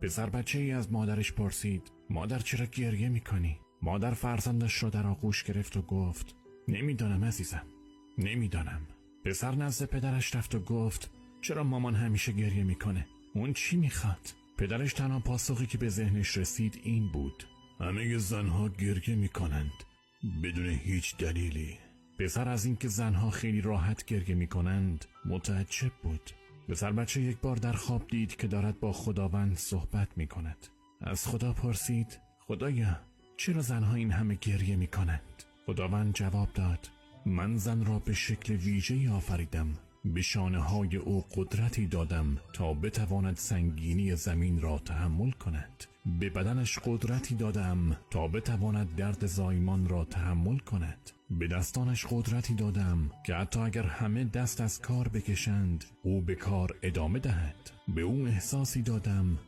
پسر بچه ای از مادرش پرسید مادر چرا گریه میکنی؟ مادر فرزندش را در آغوش گرفت و گفت نمیدانم عزیزم، نمیدانم. پسر نزد پدرش رفت و گفت چرا مامان همیشه گریه میکنه؟ اون چی میخواد؟ پدرش تنها پاسخی که به ذهنش رسید این بود همه زنها گریه میکنند بدون هیچ دلیلی. پسر از اینکه زنها خیلی راحت گریه میکنند متعجب بود. پسر بچه یک بار در خواب دید که دارد با خداوند صحبت میکند. از خدا پرسید خدایا چرا زنها این همه گریه میکنند؟ خداوند جواب داد من زن را به شکل ویژه‌ای آفریدم، به شانه‌های او قدرتی دادم تا بتواند سنگینی زمین را تحمل کند. به بدنش قدرتی دادم تا بتواند درد زایمان را تحمل کند. به دستانش قدرتی دادم که حتی اگر همه دست از کار بکشند او به کار ادامه دهد. به او احساسی دادم